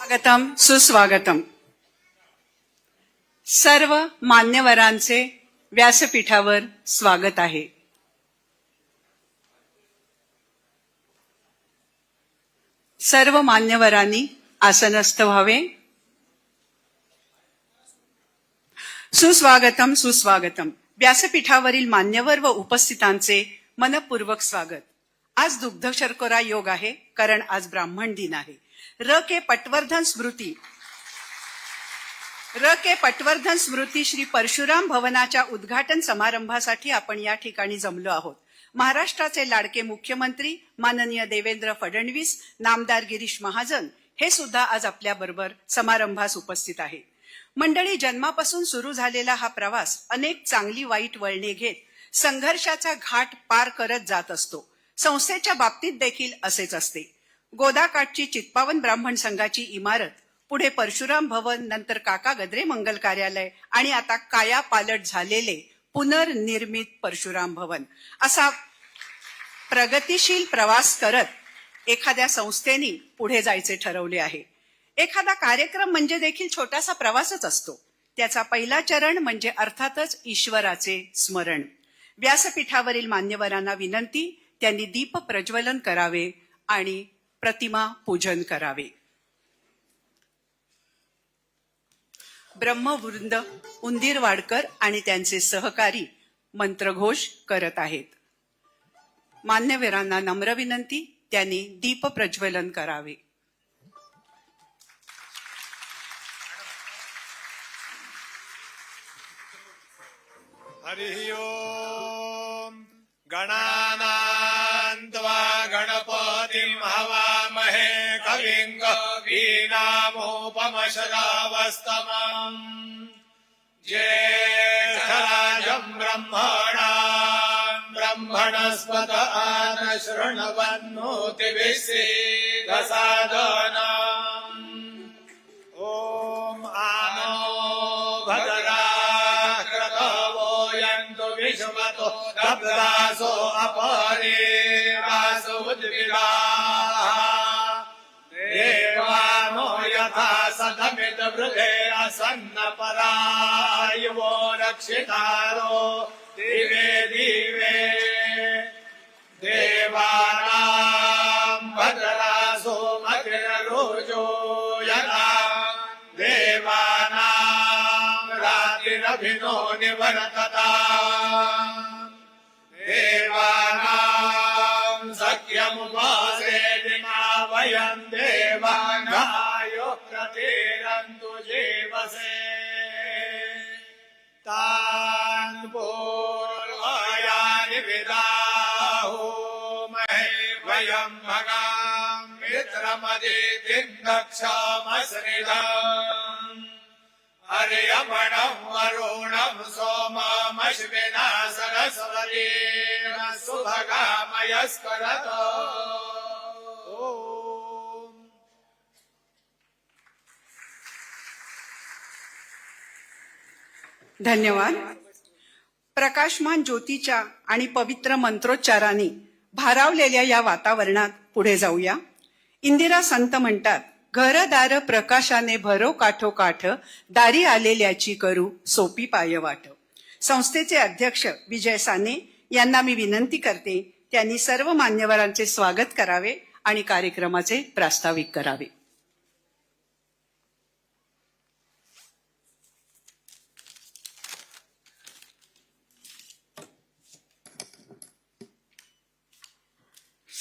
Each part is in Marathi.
स्वागतम सुस्वागतम. सर्व मान्यवरांचे व्यासपीठावर स्वागत आहे. सर्व मान्यवरांनी आसनस्थ व्हावे. सुस्वागतम सुस्वागतम. व्यासपीठावरील मान्यवर व उपस्थितांचे मनपूर्वक स्वागत. आज दुग्ध शर्करा योग आहे, कारण आज ब्राह्मण दिन आहे. र के पटवर्धन स्मृती श्री परशुराम भवनाच्या उद्घाटन समारंभासाठी आपण या ठिकाणी जमलो आहोत. महाराष्ट्राचे लाडके मुख्यमंत्री माननीय देवेंद्र फडणवीस, नामदार गिरीश महाजन हे सुद्धा आज आपल्या बरोबर समारंभास उपस्थित आहेत. मंडळी, जन्मापासून सुरू झालेला हा प्रवास अनेक चांगली वाईट वळणे घेत संघर्षाचा घाट पार करत जात असतो. संस्थेच्या बाबतीत देखील असेच असते. गोदाकाठची चित्पावन ब्राह्मण संघाची इमारत, पुढे परशुराम भवन, नंतर काका गद्रे मंगल कार्यालय आणि आता काया पालट झालेले पुनर्निर्मित परशुराम भवन, असा प्रगतिशील प्रवास करत एखाद्या संस्थेने पुढे जायचे ठरवले आहे. एखादा कार्यक्रम म्हणजे देखील छोटासा प्रवासच असतो. त्याचा पहिला चरण म्हणजे अर्थातच ईश्वराचे स्मरण. व्यासपीठावरील मान्यवरांना विनंती, त्यांनी दीप प्रज्वलन करावे आणि प्रतिमा पूजन करावे. ब्रह्मवृंद उंदीरवाडकर आणि त्यांचे सहकारी मंत्रघोष करत आहेत. मान्यवरांना नम्र विनंती, त्यांनी दीप प्रज्वलन करावे. हरि ओम. गणानां त्वा गणपतिं हवामहे कविं कवीनामुपमश्रवस्तमम्. ज्येष्ठराजं ब्रह्मणस्पत आनशृण्वन्नोतिभिस्सीदसादनम्. ॐ आनो भद्राः क्रतवो यन्तु विश्वतो रब्दासो अपरे वासो उद्विलाः. देवानो यथा सदमित वृधे असन्नपरायवो रक्षितारो दिवे दिवे. देवानां भद्रासो मतिररोजो यथा देवानां रातिरभिनो निवर्तता. देवानां सख्यमुपासे विना वयं देवानायो प्रतिरन्तु जीवसे. तान् पूर्वायानि विदाहुमहे वयं भगां मित्रमदितिं दक्षमश्रिधम्. अर्यमणं वरुणं सोममश्विना सरस्वतीं सुभगामयस्करतो. धन्यवाद. प्रकाशमान ज्योतीच्या आणि पवित्र मंत्रोच्चाराने भारावलेल्या या वातावरणात पुढे जाऊया. इंदिरा संत म्हणतात, घरदार प्रकाशाने भरो काठोकाठ, दारी आलेल्याची करू सोपी पायवाट. संस्थेचे अध्यक्ष विजय साने यांना मी विनंती करते, त्यांनी सर्व मान्यवरांचे स्वागत करावे आणि कार्यक्रमाचे प्रास्ताविक करावे.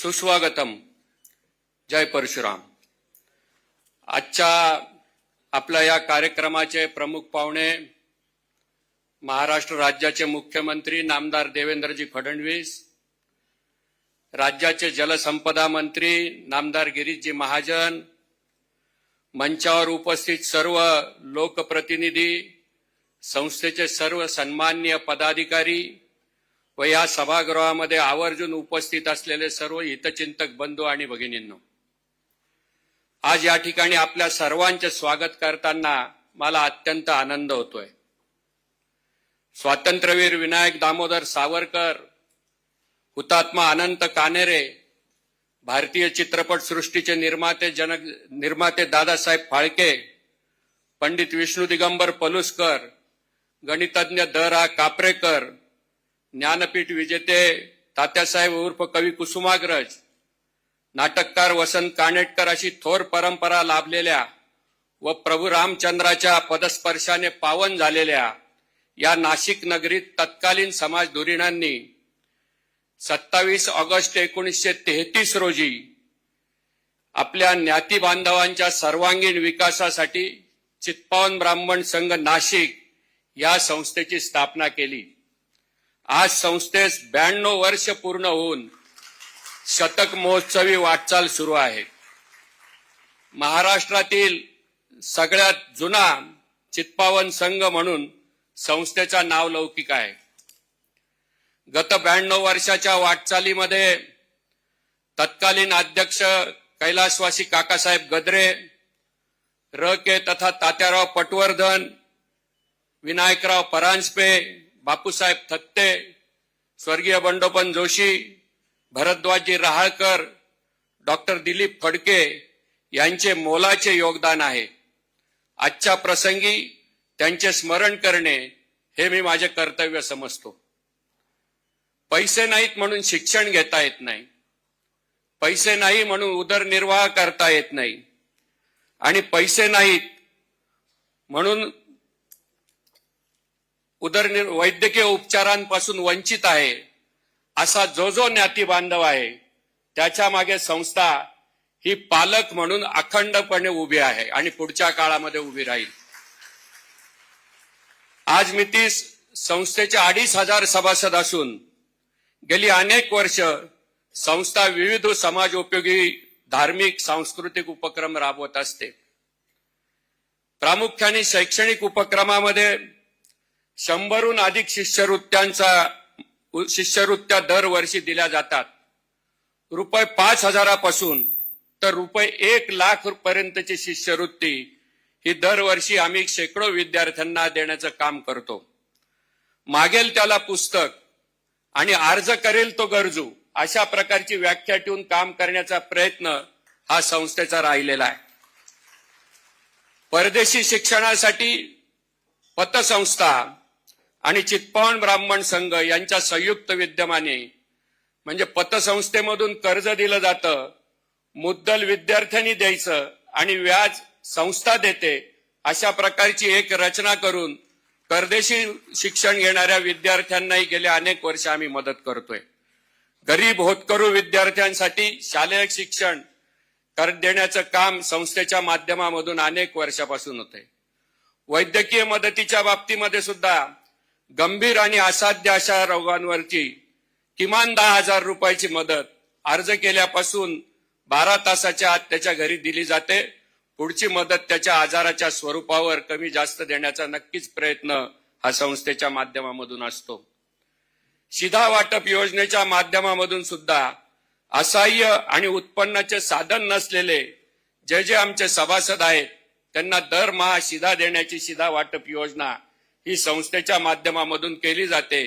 सुस्वागतम. जय परशुराम. आजच्या आपल्या या कार्यक्रमाचे प्रमुख पाहुणे महाराष्ट्र राज्याचे मुख्यमंत्री नामदार देवेंद्रजी फडणवीस, राज्याचे जलसंपदा मंत्री नामदार गिरीशजी महाजन, मंचावर उपस्थित सर्व लोकप्रतिनिधी, संस्थेचे सर्व सन्माननीय पदाधिकारी व या सभागृहामध्ये आवर्जून उपस्थित असलेले सर्व हितचिंतक बंधू आणि भगिनींनो, आज या ठिकाणी आपल्या सर्वांचे स्वागत करताना मला अत्यंत आनंद होतोय. स्वातंत्र्यवीर विनायक दामोदर सावरकर, हुतात्मा अनंत कानेरे, भारतीय चित्रपट सृष्टीचे निर्माते दादासाहेब फाळके, पंडित विष्णू दिगंबर पलुसकर, गणितज्ञ द.रा. कापरेकर, ज्ञानपीठ विजेते तात्यासाहेब उर्फ कवी कुसुमाग्रज, नाटककार वसंत कानेटकर अशी थोर परंपरा लाभलेल्या व प्रभू रामचंद्राच्या पदस्पर्शाने पावन झालेल्या या नाशिक नगरीत तत्कालीन समाज धुरीणांनी 27 ऑगस्ट 1933 रोजी आपल्या ज्ञाती बांधवांच्या सर्वांगीण विकासासाठी चित्पावन ब्राह्मण संघ नाशिक या संस्थेची स्थापना केली. आज संस्थेस 92 वर्ष पूर्ण होऊन शतक महोत्सवी वाटचाल सुरू आहे. महाराष्ट्रातील सगळ्यात जुना चित्पावन संघ म्हणून संस्थेचा नावलौकिक आहे. गत 92 वर्षाच्या वाटचालीमध्ये तत्कालीन अध्यक्ष कैलासवासी काकासाहेब गद्रे, र.के. तथा तात्याराव पटवर्धन, विनायकराव परांजपे, बापूसाहेब थत्ते, स्वर्गीय बंडोपंत जोशी, भरद्वाजी रहाळकर, डॉक्टर दिलीप फडके यांचे मोलाचे योगदान आहे. आजच्या प्रसंगी त्यांचे स्मरण करणे हे मी माझे कर्तव्य समजतो. पैसे नाहीत म्हणून शिक्षण घेता येत नाही, पैसे नाही म्हणून उदरनिर्वाह करता येत नाही, आणि पैसे नाहीत म्हणून वैद्यकीय उपचारांपासून वंचित आहे असा जो ज्ञाती बांधव आहे त्याच्या मागे संस्था ही पालक म्हणून अखंडपणे उभी आहे आणि पुढच्या काळामध्ये उभी राहील. आज मी ती संस्थेचे 2,500 सभासद असून गेली अनेक वर्ष संस्था विविध समाजोपयोगी धार्मिक सांस्कृतिक उपक्रम राबवत असते. प्रामुख्याने शैक्षणिक उपक्रमामध्ये 100हून अधिक शिष्यवृत्त्या दरवर्षी दिल्या जातात. रुपये 5,000 पासून तर रुपये 1,00,000 पर्यंतची शिष्यवृत्ती ही दरवर्षी आम्ही शेकडो विद्यार्थ्यांना देण्याचं काम करतो. मागेल त्याला पुस्तक आणि अर्ज करेल तो गरजू अशा प्रकारची व्याख्या ठेवून काम करण्याचा प्रयत्न हा संस्थेचा राहिलेला आहे. परदेशी शिक्षणासाठी पतसंस्था आणि चित्पावन ब्राह्मण संघ यांच्या संयुक्त विद्यमाने म्हणजे पतसंस्थेमधून कर्ज दिलं जातं, मुद्दल विद्यार्थ्यांनी द्यायचं आणि व्याज संस्था देते अशा प्रकारची एक रचना करून परदेशी शिक्षण घेणाऱ्या विद्यार्थ्यांनाही गेल्या अनेक वर्ष आम्ही मदत करतोय. गरीब होतकरू विद्यार्थ्यांसाठी शालेय शिक्षण देण्याचं काम संस्थेच्या माध्यमामधून अनेक वर्षापासून होतंय. वैद्यकीय मदतीच्या बाबतीमध्ये सुद्धा गंभीर आणि असाध्य अशा रोगांवरची किमान 10,000 रुपयाची मदत अर्ज केल्यापासून 12 तासाच्या आत त्याच्या घरी दिली जाते. पुढची मदत त्याच्या आजाराच्या स्वरूपावर कमी जास्त देण्याचा नक्कीच प्रयत्न हा संस्थेच्या माध्यमामधून असतो. शिधा वाटप योजनेच्या माध्यमामधून सुद्धा असहाय्य आणि उत्पन्नाचे साधन नसलेले जे आमचे सभासद आहेत त्यांना दरमहा शिधा देण्याची शिधा वाटप योजना ही संस्थेच्या माध्यमामधून केली जाते.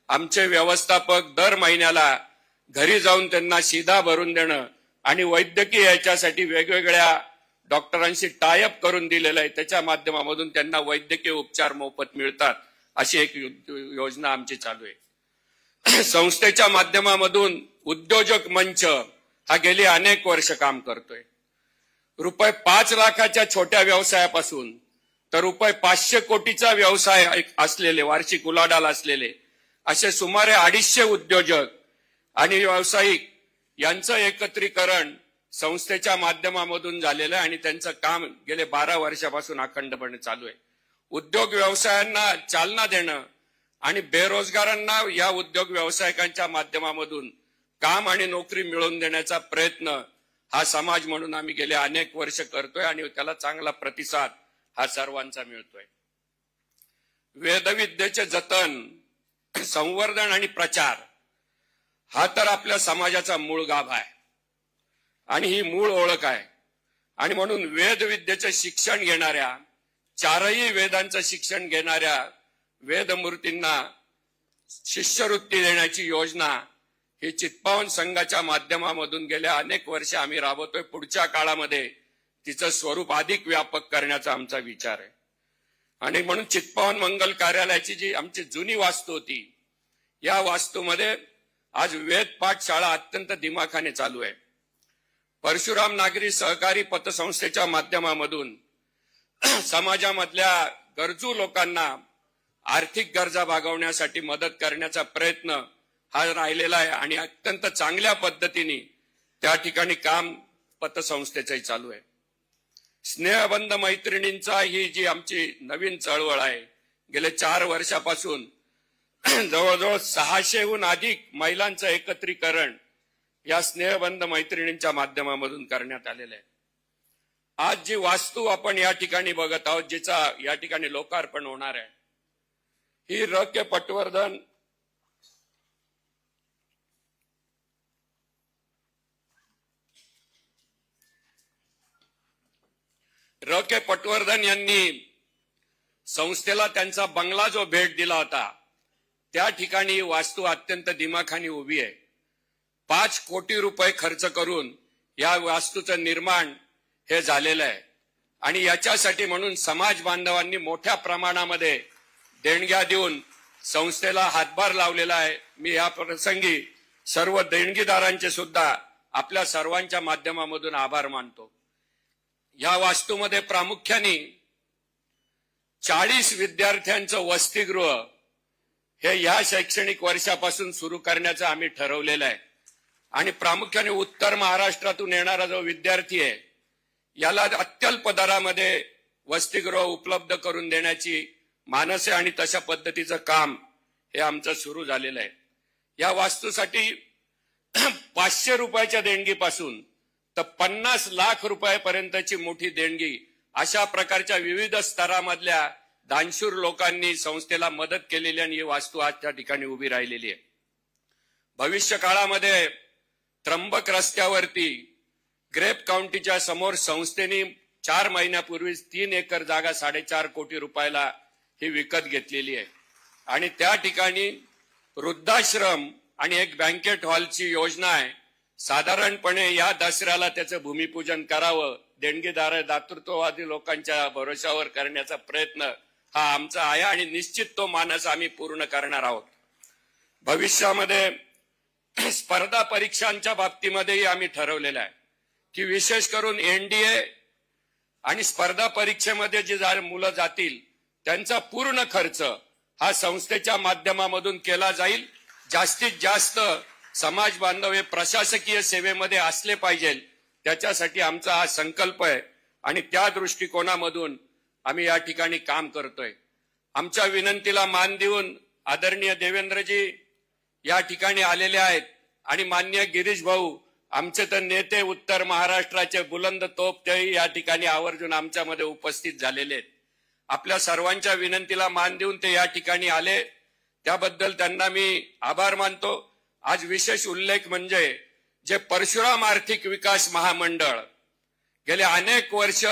आमचे व्यवस्थापक दर महिन्याला घरी जाऊन त्यांना शिधा भरून देणं आणि वैद्यकीय याच्यासाठी वेगवेगळ्या डॉक्टरांशी टायअप करून दिलेलं आहे, त्याच्या माध्यमामधून त्यांना वैद्यकीय उपचार मोफत मिळतात अशी एक योजना आमची चालू आहे. संस्थेच्या माध्यमामधून उद्योजक मंच हा गेली अनेक वर्ष काम करतोय. रुपये 5 लाखाच्या छोट्या व्यवसायापासून तर रुपये 500 कोटीचा व्यवसाय असलेले वार्षिक उलाढाल असलेले असे सुमारे 250 उद्योजक आणि व्यावसायिक यांचं एकत्रीकरण संस्थेच्या माध्यमामधून झालेलं आहे आणि त्यांचं काम गेले 12 वर्षापासून अखंडपणे चालू आहे. उद्योग व्यवसायांना चालना देणं आणि बेरोजगारांना या उद्योग व्यावसायिकांच्या माध्यमामधून काम आणि नोकरी मिळवून देण्याचा प्रयत्न हा समाज म्हणून आम्ही गेले अनेक वर्ष करतोय आणि त्याला चांगला प्रतिसाद हा सर्वांचा मिळतोय. वेदविद्येचे जतन, संवर्धन आणि प्रचार हा तर आपल्या समाजाचा मूळ गाभा आहे आणि ही मूळ ओळख आहे. आणि म्हणून वेदविद्येचे शिक्षण घेणाऱ्या, 4ही वेदांचं शिक्षण घेणाऱ्या वेदमूर्तींना शिष्यवृत्ती देण्याची योजना ही चित्पावन संघाच्या माध्यमामधून गेल्या अनेक वर्ष आम्ही राबवतोय. पुढच्या काळामध्ये तिचं स्वरूप अधिक व्यापक करण्याचा आमचा विचार आहे. आणि म्हणून चित्पावन मंगल कार्यालयाची जी आमची जुनी वास्तू होती, या वास्तूमध्ये आज वेद पाठशाळा अत्यंत दिमाखाने चालू आहे. परशुराम नागरी सहकारी पतसंस्थेच्या माध्यमामधून समाजामधल्या गरजू लोकांना आर्थिक गरजा भागवण्यासाठी मदत करण्याचा प्रयत्न हा राहिलेला आहे आणि अत्यंत चांगल्या पद्धतीने त्या ठिकाणी काम पतसंस्थेचंही चालू आहे. स्नेहबंध मैत्रिणींचा ही जी आमची नवीन चळवळ आहे, गेल्या 4 वर्षापासून जवळजवळ 600हून अधिक महिलांचं एकत्रीकरण या स्नेहबंध मैत्रिणींच्या माध्यमामधून करण्यात आलेलं आहे. आज जी वास्तू आपण या ठिकाणी बघत आहोत, जिचा या ठिकाणी लोकार्पण होणार आहे, ही र.के. पटवर्धन यांनी संस्थेला त्यांचा बंगला जो भेट दिला होता, त्या ठिकाणी ही वास्तू अत्यंत दिमाखानी उभी आहे. 5 कोटी रुपये खर्च करून या वास्तूचं निर्माण हे झालेलं आहे आणि याच्यासाठी म्हणून समाज बांधवांनी मोठ्या प्रमाणामध्ये देणग्या देऊन संस्थेला हातभार लावलेला आहे. मी या प्रसंगी सर्व देणगीदारांचे सुद्धा आपल्या सर्वांच्या माध्यमामधून आभार मानतो. या वास्तूमध्ये प्रामुख्याने 40 विद्यार्थ्यांचं वसतिगृह हे या शैक्षणिक वर्षापासून सुरू करण्याचं आम्ही ठरवलेलं आहे आणि प्रामुख्याने उत्तर महाराष्ट्रातून येणारा जो विद्यार्थी आहे, याला अत्यल्प दरामध्ये वसतिगृह उपलब्ध करून देण्याची मानस आहे आणि तशा पद्धतीचं काम हे आमचं सुरू झालेलं आहे. या वास्तूसाठी 500 रुपयाच्या देणगीपासून तर 50 लाख रुपयापर्यंतची मोठी देणगी, अशा प्रकारच्या विविध स्तरामधल्या दानशूर लोकांनी संस्थेला मदत केलेली आणि ही वास्तू आज त्या ठिकाणी उभी राहिलेली आहे. भविष्य काळामध्ये त्र्यंबक रस्त्यावरती ग्रेप काउंटीच्या समोर संस्थेने 4 महिन्यापूर्वीच 3 एकर जागा 4.5 कोटी रुपयाला ही विकत घेतलेली आहे आणि त्या ठिकाणी वृद्धाश्रम आणि एक बँकेट हॉलची योजना आहे. साधारणपणे या दसऱ्याला त्याचं भूमिपूजन करावं, देणगीदार दातृत्ववादी लोकांच्या भरोशावर करण्याचा प्रयत्न हा आमचा आहे आणि निश्चित तो मानस आम्ही पूर्ण करणार आहोत. भविष्यामध्ये स्पर्धा परीक्षांच्या बाबतीमध्येही आम्ही ठरवलेलं आहे की विशेष करून एनडीए आणि स्पर्धा परीक्षेमध्ये जे मुलं जातील त्यांचा पूर्ण खर्च हा संस्थेच्या माध्यमामधून केला जाईल. जास्तीत जास्त समाज बांधव हे प्रशासकीय सेवेमध्ये असले पाहिजे, त्याच्यासाठी आमचा हा संकल्प आहे आणि त्या दृष्टिकोनामधून आम्ही या ठिकाणी काम करतोय. आमच्या विनंतीला मान देऊन आदरणीय देवेंद्रजी या ठिकाणी आलेले आहेत आणि माननीय गिरीश भाऊ आमचे तर नेते उत्तर महाराष्ट्राचे बुलंद तोप तेही या ठिकाणी आवर्जून आमच्यामध्ये उपस्थित झालेले आहेत. आपल्या सर्वांच्या विनंतीला मान देऊन ते या ठिकाणी आले, त्याबद्दल त्यांना मी आभार मानतो. आज विशेष उल्लेख म्हणजे जे परशुराम आर्थिक विकास महामंडळ गेले अनेक वर्ष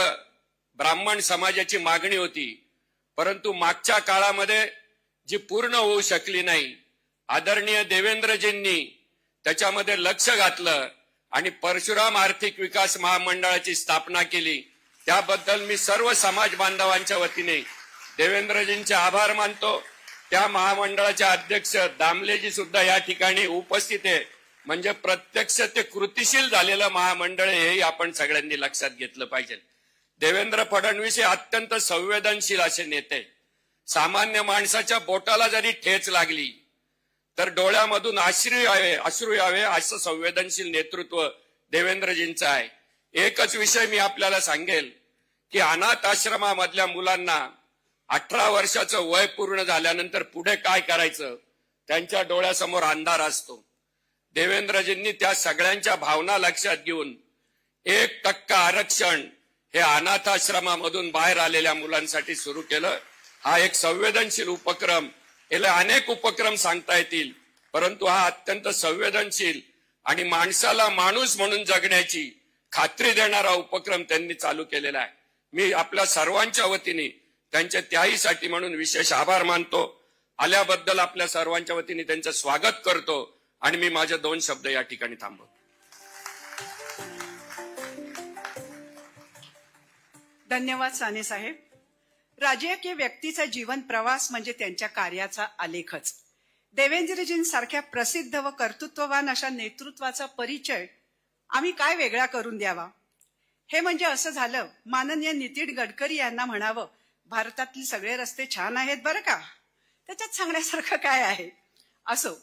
ब्राह्मण समाजाची मागणी होती, परंतु मागच्या काळामध्ये जी पूर्ण होऊ शकली नाही, आदरणीय देवेंद्रजींनी त्याच्यामध्ये लक्ष घातलं आणि परशुराम आर्थिक विकास महामंडळाची स्थापना केली. त्याबद्दल मी सर्व समाज बांधवांच्या वतीने देवेंद्रजींचे आभार मानतो. त्या महामंडळाचे अध्यक्ष दामलेजी सुद्धा या ठिकाणी उपस्थित आहे, म्हणजे प्रत्यक्ष ते कृतिशील झालेलं महामंडळ हेही आपण सगळ्यांनी लक्षात घेतलं पाहिजे. देवेंद्र फडणवीस हे अत्यंत संवेदनशील असे नेते. सामान्य माणसाच्या बोटाला जरी ठेच लागली तर डोळ्यामधून अश्रू यावे असं संवेदनशील नेतृत्व देवेंद्रजींचं आहे. एकच विषय मी आपल्याला सांगेल की अनाथ आश्रमामधल्या मुलांना 18 वर्षाचं वय पूर्ण झाल्यानंतर पुढे काय करायचं त्यांच्या डोळ्यासमोर अंधार असतो. देवेंद्रजींनी त्या सगळ्यांच्या भावना लक्षात घेऊन 1% आरक्षण हे अनाथाश्रमामधून बाहेर आलेल्या मुलांसाठी सुरू केलं. हा एक संवेदनशील उपक्रम, याला अनेक उपक्रम सांगता येतील, परंतु हा अत्यंत संवेदनशील आणि माणसाला माणूस म्हणून जगण्याची खात्री देणारा उपक्रम त्यांनी चालू केलेला आहे. मी आपल्या सर्वांच्या वतीने त्यांच्या त्याहीसाठी म्हणून विशेष आभार मानतो. आल्याबद्दल आपल्या सर्वांच्या वतीने त्यांचं स्वागत करतो आणि मी माझे 2 शब्द या ठिकाणी थांबवतो. धन्यवाद साने साहेब. राजकीय व्यक्तीचा जीवन प्रवास म्हणजे त्यांच्या कार्याचा आलेखच. देवेंद्रजींसारख्या प्रसिद्ध व कर्तृत्ववान अशा नेतृत्वाचा परिचय आम्ही काय वेगळा करून द्यावा. हे म्हणजे असं झालं, माननीय नितीन गडकरी यांना म्हणावं, भारतातले सगळे रस्ते छान आहेत बरं का, त्याच्यात सांगण्यासारखं काय आहे. असो,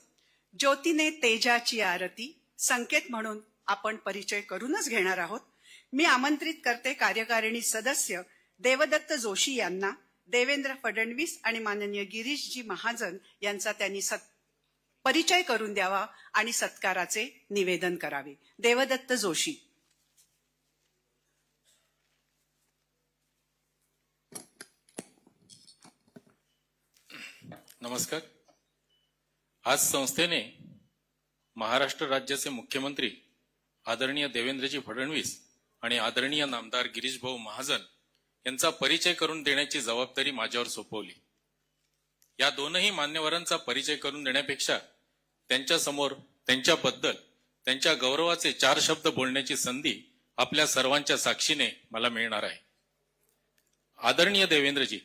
ज्योतीने तेजाची आरती संकेत म्हणून आपण परिचय करूनच घेणार आहोत. मी आमंत्रित करते कार्यकारिणी सदस्य देवदत्त जोशी यांना देवेंद्र फडणवीस आणि माननीय गिरीशजी महाजन यांचा त्यांनी परिचय करून द्यावा आणि सत्काराचे निवेदन करावे. देवदत्त जोशी. नमस्कार. आज संस्थेने महाराष्ट्र राज्याचे मुख्यमंत्री आदरणीय देवेंद्रजी फडणवीस आणि आदरणीय नामदार गिरीश भाऊ महाजन यांचा परिचय करून देण्याची जबाबदारी माझ्यावर सोपवली. या दोनही मान्यवरांचा परिचय करून देण्यापेक्षा त्यांच्यासमोर त्यांच्याबद्दल त्यांच्या गौरवाचे 4 शब्द बोलण्याची संधी आपल्या सर्वांच्या साक्षीने मला मिळणार आहे. आदरणीय देवेंद्रजी,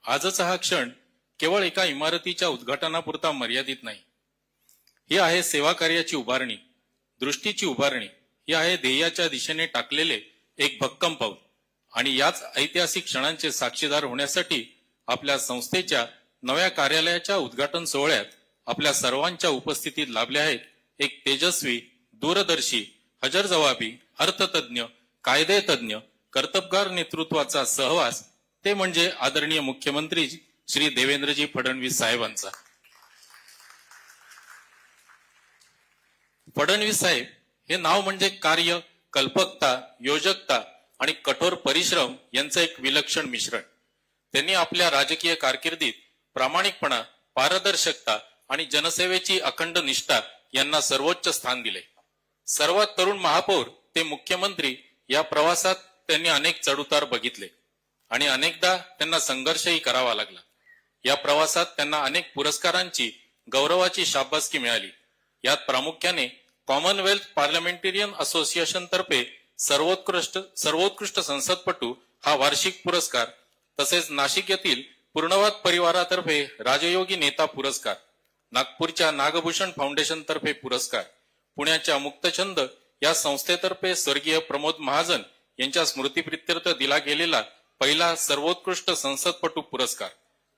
आजचा हा क्षण केवळ एका इमारतीच्या उद्घाटनापुरता मर्यादित नाही. ही आहे सेवा कार्याची उभारणी, दृष्टीची उभारणी. ही आहे ध्येयाच्या दिशेने टाकलेले एक भक्कम पाऊल. आणि याच ऐतिहासिक क्षणांचे साक्षीदार होण्यासाठी आपल्या संस्थेच्या नव्या कार्यालयाच्या उद्घाटन सोहळ्यात आपल्या सर्वांच्या उपस्थितीत लाभले आहेत एक तेजस्वी, दूरदर्शी, हजरजबाबी, अर्थतज्ञ, कायदेतज्ञ, कर्तबगार नेतृत्वाचा सहवास, ते म्हणजे आदरणीय मुख्यमंत्री श्री देवेंद्रजी फडणवीस साहेबांचा. फडणवीस साहेब हे नाव म्हणजे कार्य, कल्पकता, योजकता आणि कठोर परिश्रम यांचं एक विलक्षण मिश्रण. त्यांनी आपल्या राजकीय कारकिर्दीत प्रामाणिकपणा, पारदर्शकता आणि जनसेवेची अखंड निष्ठा यांना सर्वोच्च स्थान दिले. सर्वात तरुण महापौर ते मुख्यमंत्री या प्रवासात त्यांनी अनेक चढउतार बघितले आणि अनेकदा त्यांना संघर्षही करावा लागला. या प्रवासात त्यांना अनेक पुरस्कारांची, गौरवाची शाबासकी मिळाली. यात प्रामुख्याने कॉमनवेल्थ पार्लमेंटेरियन असोसिएशन तर्फे सर्वोत्कृष्ट संसदपटू हा वार्षिक पुरस्कार, तसेच नाशिक येथील पूर्णवाद परिवारातर्फे राजयोगी नेता पुरस्कार, नागपूरच्या नागभूषण फाउंडेशन तर्फे पुरस्कार, पुण्याच्या मुक्तछंद या संस्थेतर्फे स्वर्गीय प्रमोद महाजन यांच्या स्मृतीप्रित्यर्थ दिला गेलेला पहिला सर्वोत्कृष्ट संसदपटू पुरस्कार,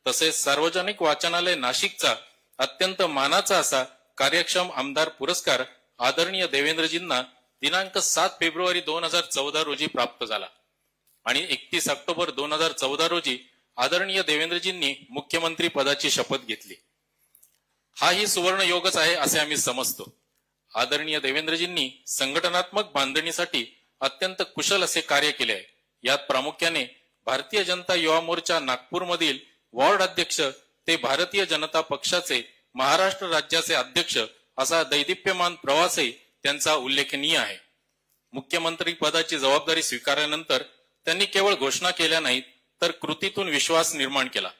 तसेच सार्वजनिक वाचनालय नाशिकचा अत्यंत मानाचा असा कार्यक्षम आमदार पुरस्कार आदरणीय देवेंद्रजींना दिनांक 7 फेब्रुवारी 2014 रोजी प्राप्त झाला. आणि 31 ऑक्टोबर 2014 रोजी आदरणीय देवेंद्रजींनी मुख्यमंत्री पदाची शपथ घेतली. हाही सुवर्ण योगच आहे असे आम्ही समजतो. आदरणीय देवेंद्रजींनी संघटनात्मक बांधणीसाठी अत्यंत कुशल असे कार्य केले आहे. यात प्रामुख्याने भारतीय जनता युवा मोर्चा नागपूरमधील वॉर्ड अध्यक्ष ते भारतीय जनता पक्षाचे महाराष्ट्र राज्याचे अध्यक्ष असा दैदिप्यमान प्रवासही त्यांचा उल्लेखनीय आहे. मुख्यमंत्री पदाची जबाबदारी स्वीकारल्यानंतर त्यांनी केवळ घोषणा केल्या नाहीत, तर कृतीतून विश्वास निर्माण केला.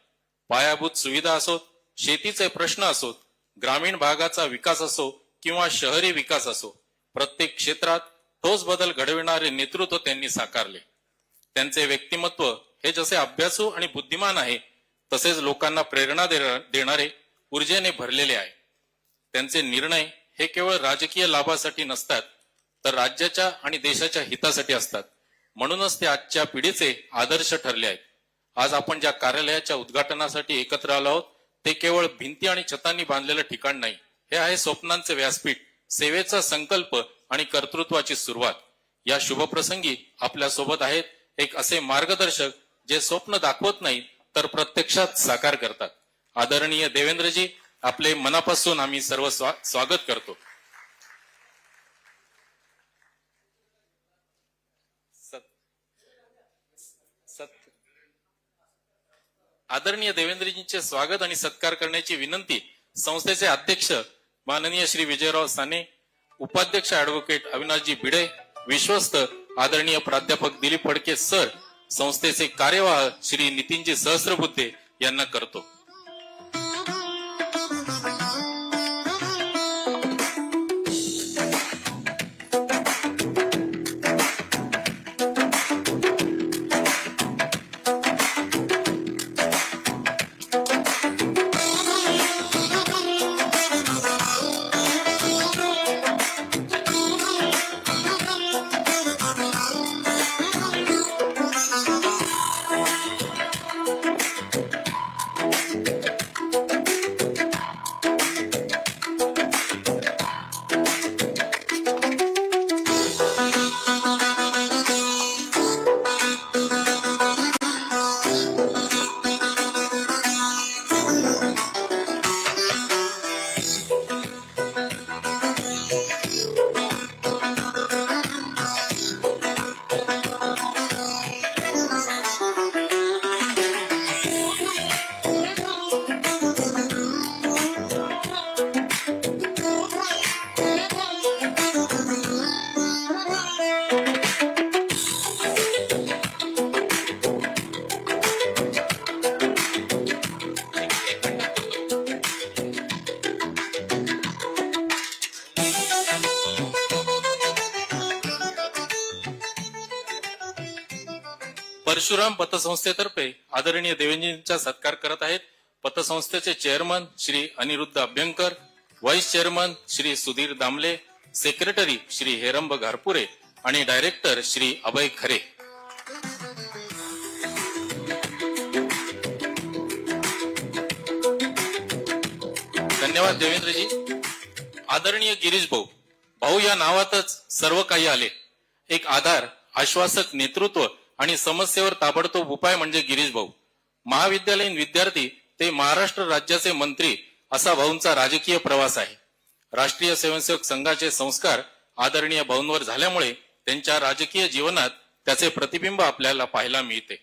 पायाभूत सुविधा असोत, शेतीचे प्रश्न असोत, ग्रामीण भागाचा विकास असो किंवा शहरी विकास असो, प्रत्येक क्षेत्रात ठोस बदल घडविणारे नेतृत्व त्यांनी साकारले. त्यांचे व्यक्तिमत्व हे जसे अभ्यासू आणि बुद्धिमान आहे, तसेच लोकांना प्रेरणा देणारे, ऊर्जेने भरलेले आहे. त्यांचे निर्णय हे केवळ राजकीय लाभासाठी नसतात, तर राज्याच्या आणि देशाच्या हितासाठी असतात. म्हणूनच ते आजच्या पिढीचे आदर्श ठरले आहेत. आज आपण ज्या कार्यालयाच्या उद्घाटनासाठी एकत्र आलो आहोत, ते केवळ भिंती आणि छतांनी बांधलेलं ठिकाण नाही. हे आहे स्वप्नांचे व्यासपीठ, सेवेचा संकल्प आणि कर्तृत्वाची सुरुवात. या शुभप्रसंगी आपल्या सोबत आहेत एक असे मार्गदर्शक जे स्वप्न दाखवत नाही, तर प्रत्यक्षात साकार करतात. आदरणीय देवेंद्रजी, आपले मनापासून आम्ही सर्व स्वागत करतो. आदरणीय देवेंद्रजींचे स्वागत आणि सत्कार करण्याची विनंती संस्थेचे अध्यक्ष माननीय श्री विजयराव साने, उपाध्यक्ष ऍडव्होकेट अविनाशजी भिडे, विश्वस्त आदरणीय प्राध्यापक दिलीप फडके सर, संस्थेचे कार्यवाह श्री नितीनजी सहस्रबुद्धे यांना करतो. परशुराम पतसंस्थेतर्फे आदरणीय देवेंद्रजींचा सत्कार करत आहेत पतसंस्थेचे chairman Shri Aniruddha Abhyankar, vice chairman Shri Sudhir Damle, secretary Shri Heramb Gharpure आणि डायरेक्टर श्री अभय खरे. धन्यवाद देवेंद्रजी. आदरणीय गिरीश भाऊ, भाऊ या नावातच सर्व काही आले. एक आधार, आश्वासक नेतृत्व आणि समस्येवर ताबडतोब उपाय म्हणजे गिरीश भाऊ. महाविद्यालयीन विद्यार्थी ते महाराष्ट्र राज्याचे मंत्री असा भाऊंचा राजकीय प्रवास आहे. राष्ट्रीय स्वयंसेवक संघाचे संस्कार आदरणीय भाऊंवर झाल्यामुळे त्यांच्या राजकीय जीवनात त्याचे प्रतिबिंब आपल्याला पाहायला मिळते.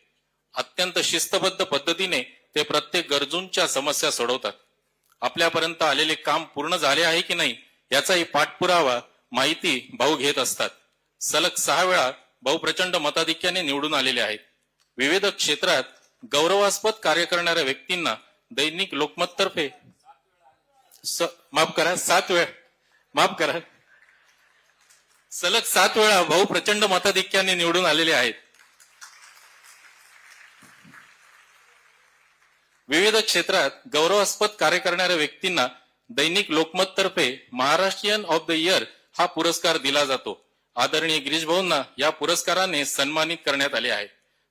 अत्यंत शिस्तबद्ध पद्धतीने ते प्रत्येक गरजूंच्या समस्या सोडवतात. आपल्यापर्यंत आलेले काम पूर्ण झाले आहे की नाही याचाही पाठपुरावा माहिती भाऊ घेत असतात. सलग 6 वेळा भाऊ प्रचंड मताधिक्याने निवडून आलेले आहेत. विविध क्षेत्रात गौरवास्पद कार्य करणाऱ्या व्यक्तींना दैनिक लोकमततर्फे सलग 7 वेळा भाऊ प्रचंड मताधिक्याने निवडून आलेले आहेत. विविध क्षेत्रात गौरवास्पद कार्य करणाऱ्या व्यक्तींना दैनिक लोकमततर्फे महाराष्ट्रीयन ऑफ द इयर हा पुरस्कार दिला जातो. आदरणीय गिरीश भाऊंना या पुरस्काराने सन्मानित करण्यात आले आहे.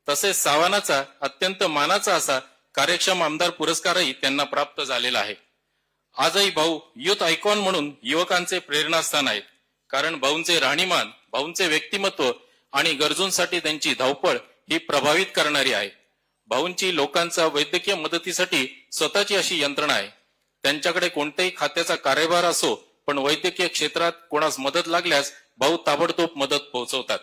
तसेच सावानाचा अत्यंत मानाचा असा कार्यक्षम आमदार पुरस्कारही त्यांना प्राप्त झालेला आहे. आजही भाऊ युथ आयकॉन म्हणून युवकांचे प्रेरणास्थान आहेत. कारण भाऊंचे राहणीमान, भाऊंचे व्यक्तिमत्व आणि गरजूंसाठी त्यांची धावपळ ही प्रभावित करणारी आहे. भाऊंची लोकांचा वैद्यकीय मदतीसाठी स्वतःची अशी यंत्रणा आहे. त्यांच्याकडे कोणत्याही खात्याचा कार्यभार असो, पण वैद्यकीय क्षेत्रात कोणास मदत लागल्यास भाऊ ताबडतोब मदत पोहोचवतात.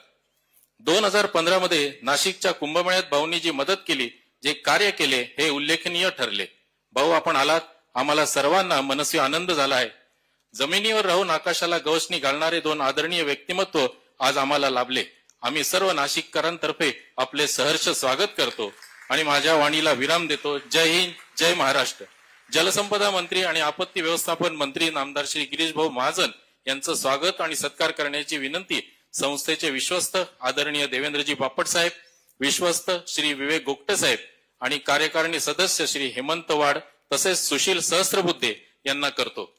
2015 मध्ये नाशिकच्या कुंभमेळ्यात भाऊंनी जी मदत केली, जे कार्य केले हे उल्लेखनीय ठरले. भाऊ आपण आलात, आम्हाला सर्वांना मनस्वी आनंद झाला आहे. जमिनीवर राहून आकाशाला गवसणी घालणारे 2 आदरणीय व्यक्तिमत्व आज आम्हाला लाभले. आम्ही सर्व नाशिककरांतर्फे आपले सहर्ष स्वागत करतो आणि माझ्या वाणीला विराम देतो. जय हिंद, जय महाराष्ट्र. जलसंपदा मंत्री आणि आपत्ती व्यवस्थापन मंत्री नामदार श्री गिरीश भाऊ महाजन यांचं स्वागत आणि सत्कार करण्याची विनंती संस्थेचे विश्वस्त आदरणीय देवेंद्रजी बापट साहेब, विश्वस्त श्री विवेक गोगटे साहेब आणि कार्यकारिणी सदस्य श्री हेमंत वाड तसेच सुशील सहस्त्रबुद्धे यांना करतो.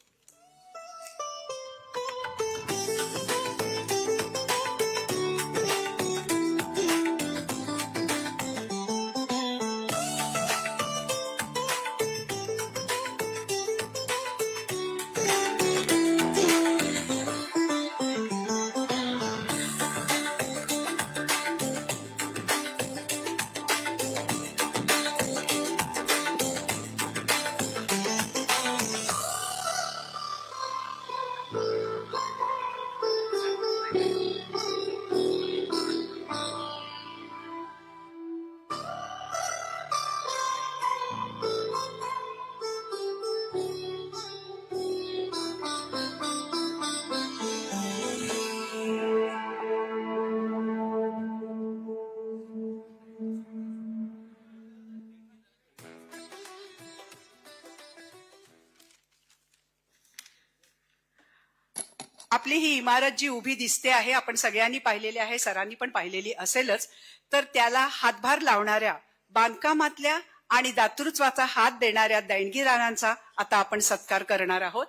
आपली ही इमारत जी उभी दिसते आहे, आपण सगळ्यांनी पाहिलेली आहे, सरांनी पण पाहिलेली असेलच. तर त्याला हातभार लावणाऱ्या, बांधकामातल्या आणि दातृत्वाचा हात देणाऱ्या देणगीदारांचा आता आपण सत्कार करणार आहोत.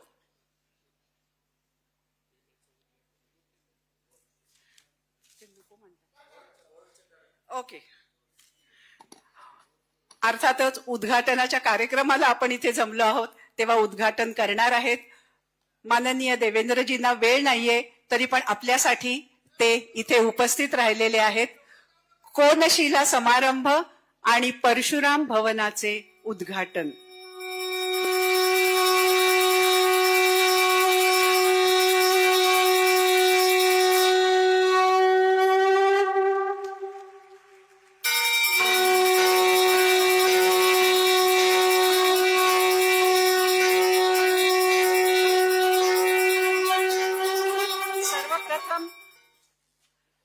ओके. अर्थातच उद्घाटनाच्या कार्यक्रमाला आपण इथे जमलो आहोत, तेव्हा उद्घाटन करणार आहेत माननीय देवेंद्रजींना. वेळ नाहीये तरी पण आपल्यासाठी ते इथे उपस्थित राहिलेले आहेत. कोनशिला समारंभ आणि परशुराम भवनाचे उद्घाटन.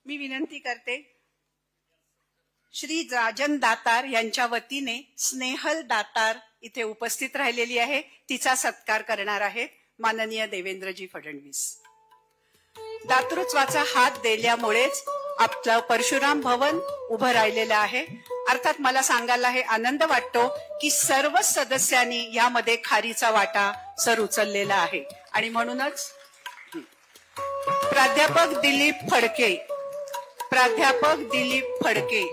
मी विनंती करते, श्री राजन दातार यांच्या वतीने स्नेहल दातार इथे उपस्थित राहिलेली आहे. तिचा सत्कार करणार आहेत माननीय देवेंद्रजी फडणवीस. दातृत्वाचा हात दिल्यामुळेच आपलं परशुराम भवन उभं राहिलेलं आहे. अर्थात मला सांगायला हे आनंद वाटतो की सर्व सदस्यांनी यामध्ये खारीचा वाटा सर उचललेला आहे. आणि म्हणूनच प्राध्यापक दिलीप फडके, प्राध्यापक दिलीप फडके,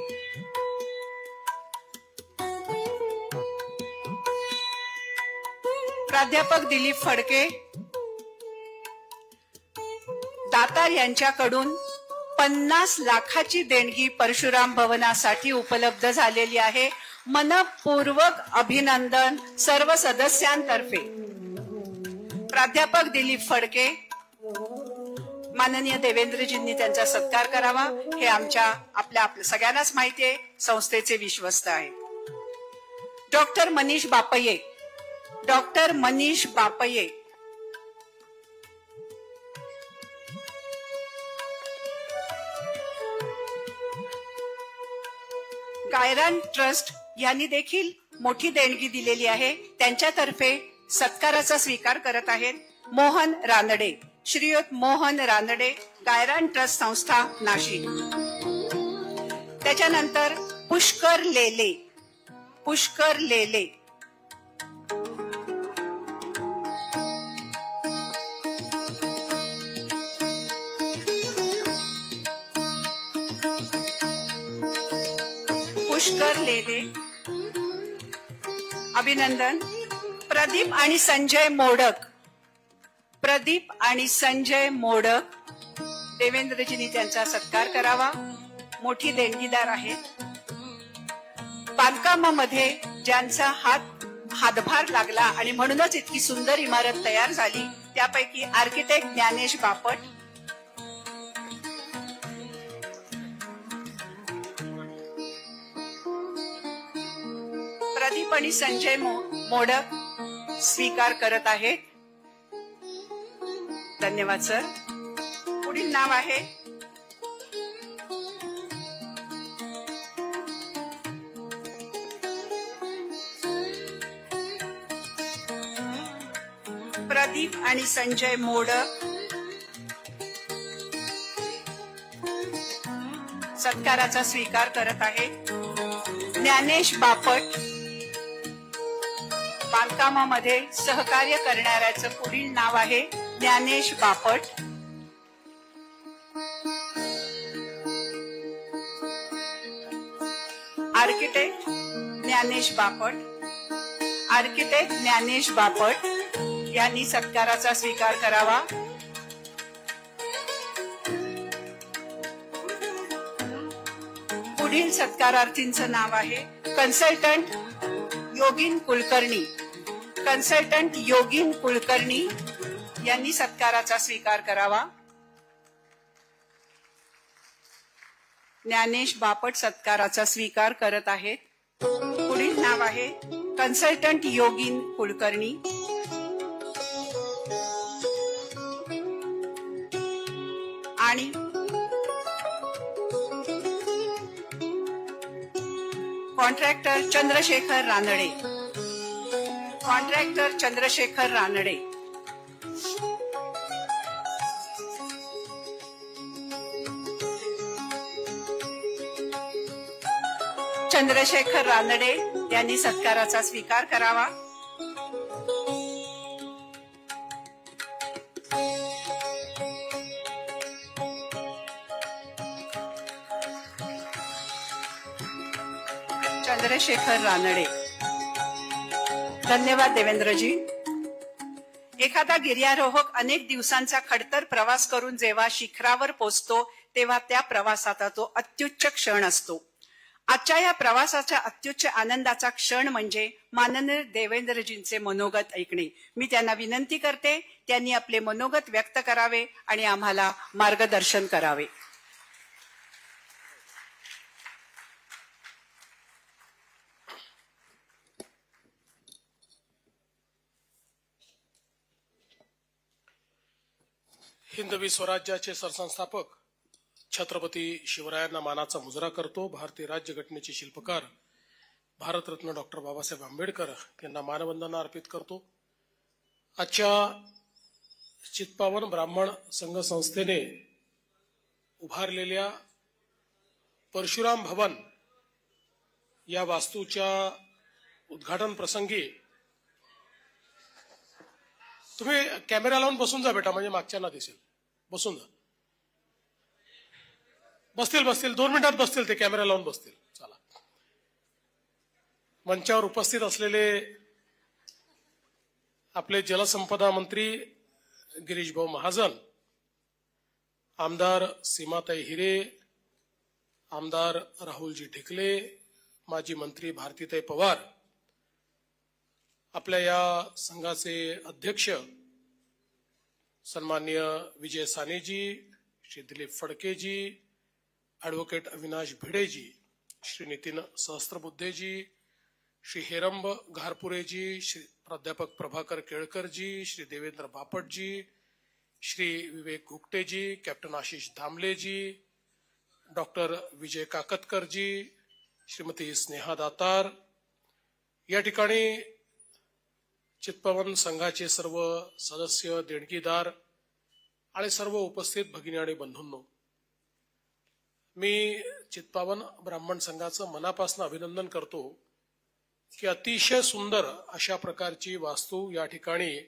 प्राध्यापक दिलीप फडके दातार यांच्याकडून 50 लाखाची देणगी परशुराम भवनासाठी उपलब्ध झालेली आहे. मनपूर्वक अभिनंदन सर्व सदस्यांतर्फे. प्राध्यापक दिलीप फडके, माननीय देवेंद्रजींनी त्यांचा सत्कार करावा. हे आपल्या सगळ्यांनाच माहिती आहे, संस्थेचे विश्वस्त आहे. Doctor Manish Bapaye, doctor Manish Bapaye, Gayran trust यांनी देखील मोठी देणगी दिलेली आहे. त्यांच्यातर्फे सत्काराचा स्वीकार करत आहेत मोहन रानडे, श्रीयुत मोहन रानडे, गायरान ट्रस्ट संस्था नाशिक. त्याच्यानंतर पुष्कर लेले, पुष्कर लेले, पुष्कर लेले, अभिनंदन. प्रदीप आणि संजय मोडक, प्रदीप आणि संजय मोडक, देवेंद्रजींनी त्यांचा सत्कार करावा. मोठी देणगीदार आहेत. बांधकामामध्ये ज्यांचा हातभार लागला आणि म्हणूनच इतकी सुंदर इमारत तयार झाली त्यापैकी आर्किटेक्ट ज्ञानेश बापट, प्रदीप आणि संजय मोडक स्वीकार करत आहेत. धन्यवाद सर. पुढील नाव आहे प्रदीप आणि संजय मोडक, सत्काराचा स्वीकार करत आहेत. ज्ञानेश बापट, बांधकामामध्ये सहकार्य करणाऱ्याचं पुढील नाव आहे ज्ञानेश बापट. आर्किटेक्ट ज्ञानेश बापट, आर्किटेक्ट ज्ञानेश बापट यांनी सत्काराचा स्वीकार करावा. पुढील सत्कारार्थींचं नाव आहे कन्सल्टंट योगीन कुलकर्णी, कन्सल्टंट योगीन कुलकर्णी यांनी सत्काराचा स्वीकार करावा. ज्ञानेश बापट सत्काराचा स्वीकार करत आहेत. पुढील नाव आहे कन्सल्टंट योगीन कुलकर्णी. आणि कॉन्ट्रॅक्टर चंद्रशेखर रानडे, कॉन्ट्रॅक्टर चंद्रशेखर रानडे. चंद्रशेखर रानडे यांनी सत्काराचा स्वीकार करावा. चंद्रशेखर रानडे. धन्यवाद देवेंद्रजी. एखादा गिर्यारोहक अनेक दिवसांचा खडतर प्रवास करून जेव्हा शिखरावर पोहोचतो तेव्हा त्या प्रवासाचा तो अत्युच्च क्षण असतो. आजच्या या प्रवासाच्या अत्युच्च आनंदाचा क्षण म्हणजे माननीय देवेंद्रजींचे मनोगत ऐकणे. मी त्यांना विनंती करते त्यांनी आपले मनोगत व्यक्त करावे आणि आम्हाला मार्गदर्शन करावे. हिंदवी स्वराज्याचे सरसंस्थापक छत्रपती शिवरायांना मानाचा मुजरा करतो. भारतीय राज्यघटनेचे शिल्पकार भारतरत्न डॉक्टर बाबासाहेब आंबेडकर यांना मानवंदना अर्पित करतो. आजच्या चित्पावन ब्राह्मण संघ संस्थेने उभारलेल्या परशुराम भवन या वास्तूच्या उद्घाटन प्रसंगी तुम्ही कॅमेरा लावून बसून जा बेटा, म्हणजे मागच्यांना दिसेल. बसून जा. बसतील 2 मिनिटात बसतील ते, कॅमेरा लावून बसतील. चला. मंचावर उपस्थित असलेले आपले जलसंपदा मंत्री गिरीश भाऊ महाजन, आमदार सीमाताई हिरे, आमदार राहुलजी ढिकले, माजी मंत्री भारतीताई पवार, आपल्या या संघाचे अध्यक्ष सन्माननीय विजय सानेजी, श्री दिलीप फडकेजी, ॲडव्होकेट अविनाश भिडेजी, श्री नितीन सहस्त्रबुद्धेजी, श्री हेरंब घारपुरेजी, श्री प्राध्यापक प्रभाकर केळकरजी, श्री देवेंद्र बापटजी, श्री विवेक गुप्तेजी, कॅप्टन आशिष दामलेजी, डॉक्टर विजय काकतकरजी, श्रीमती स्नेहा दातार, या ठिकाणी चित्पावन संघाचे सर्व सदस्य, देणगीदार आणि सर्व उपस्थित भगिनी आणि बंधूंनो, मी चित्पावन ब्राह्मण संघाचं मनापासून अभिनंदन करतो की अतिशय सुंदर अशा प्रकारची वास्तू या ठिकाणी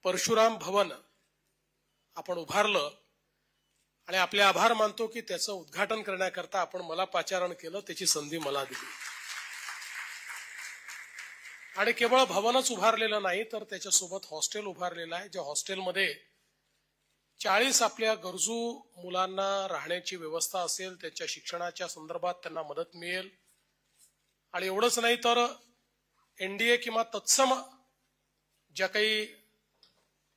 परशुराम भवन आपण उभारलं आणि आपले आभार मानतो की त्याचं उद्घाटन करण्याकरता आपण मला पाचारण केलं, त्याची संधी मला दिली. आणि केवळ भवनच उभारलेलं नाही तर त्याच्यासोबत हॉस्टेल उभारलेलं आहे, ज्या हॉस्टेलमध्ये 40 आपल्या गरजू मुलांना राहण्याची व्यवस्था असेल, त्यांच्या शिक्षणाच्या संदर्भात त्यांना मदत मिळेल. आणि एवढंच नाही तर एनडीए किंवा तत्सम ज्या काही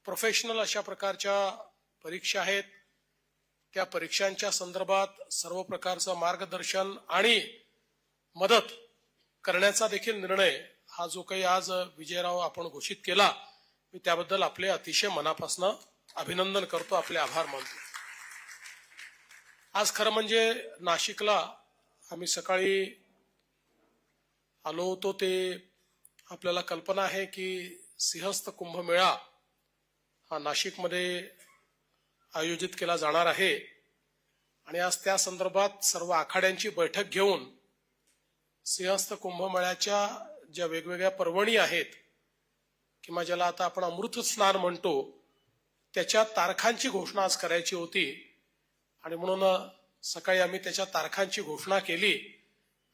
प्रोफेशनल अशा प्रकारच्या परीक्षा आहेत, त्या परीक्षांच्या संदर्भात सर्व प्रकारचं मार्गदर्शन आणि मदत करण्याचा देखील निर्णय हा जो काही आज विजयराव आपण घोषित केला, मी त्याबद्दल आपले अतिशय मनापासून अभिनंदन करतो, आपले आभार मानतो. आज खरं म्हणजे नाशिकला आम्ही सकाळी आलो होतो, ते आपल्याला कल्पना आहे की सिंहस्थ कुंभमेळा हा नाशिकमध्ये आयोजित केला जाणार आहे आणि आज त्या संदर्भात सर्व आखाड्यांची बैठक घेऊन सिंहस्थ कुंभमेळ्याच्या ज्या वेगवेगळ्या पर्वणी आहेत किंवा ज्याला आता आपण अमृत स्नान म्हणतो, त्याच्या तारखांची घोषणा आज करायची होती. आणि म्हणून सकाळी आम्ही त्याच्या तारखांची घोषणा केली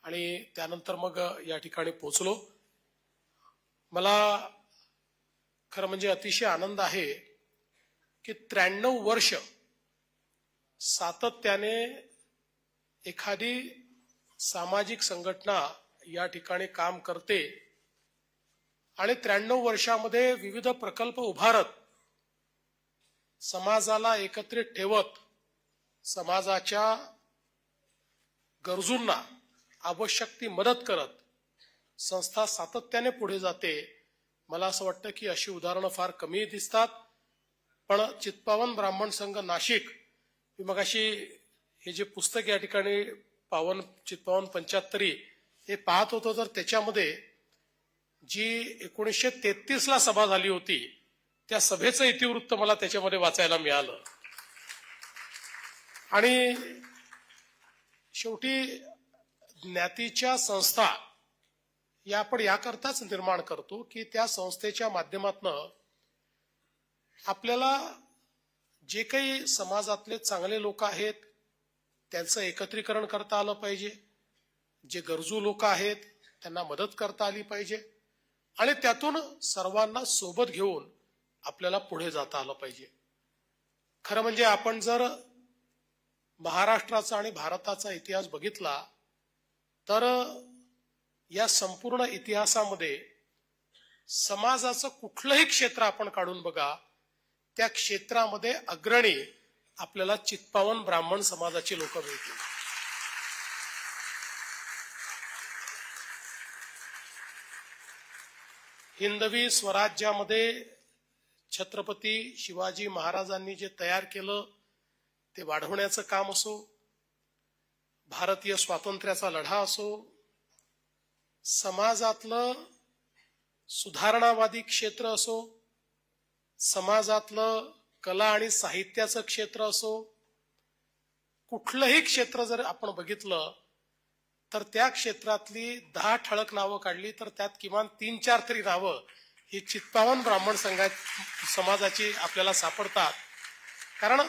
आणि त्यानंतर मग या ठिकाणी पोहोचलो. मला खरं म्हणजे अतिशय आनंद आहे की 93 वर्ष सातत्याने एखादी सामाजिक संघटना या ठिकाणी काम करते आणि 93 वर्षामध्ये विविध प्रकल्प उभारत, समाजाला एकत्रित ठेवत, समाजाच्या गरजूंना आवश्यक ती मदत करत संस्था सातत्याने पुढे जाते. मला असं वाटतं की अशी उदाहरणं फार कमी दिसतात. पण चित्पावन ब्राह्मण संघ नाशिक, मी मगाशी हे जे पुस्तक या ठिकाणी चित्पावन 75 हे पाहत होतो, तर त्याच्यामध्ये जी 1933 ला सभा झाली होती त्या सभेचं इतिवृत्त मला त्याच्यामध्ये वाचायला मिळालं. आणि शेवटी ज्ञातीच्या संस्था या आपण याकरताच निर्माण करतो की त्या संस्थेच्या माध्यमातून आपल्याला जे काही समाजातले चांगले लोक आहेत त्यांचं एकत्रीकरण करता आलं पाहिजे, जे गरजू लोक आहेत त्यांना मदत करता आली पाहिजे आणि त्यातून सर्वांना सोबत घेऊन आपल्याला पुढे जाता आलं पाहिजे. खरं म्हणजे आपण जर महाराष्ट्राचा आणि भारताचा इतिहास बघितला तर या संपूर्ण इतिहासामध्ये समाजाचं कुठलंही क्षेत्र आपण काढून बघा, त्या क्षेत्रामध्ये अग्रणी आपल्याला चित्पावन ब्राह्मण समाजाची लोक मिळतील. हिंदवी स्वराज्यामध्ये छत्रपती शिवाजी महाराजांनी जे तयार केलं ते वाढवण्याचं काम असो, भारतीय स्वातंत्र्याचा लढा असो, समाजातलं सुधारणावादी क्षेत्र असो, समाजातलं कला आणि साहित्याचं क्षेत्र असो, कुठलंही क्षेत्र जर आपण बघितलं तर त्या क्षेत्रातली 10 ठळक नावं काढली तर त्यात किमान 3-4 तरी नावं ही चित्पावन ब्राह्मण समाजाची आपल्याला सापडतात. कारण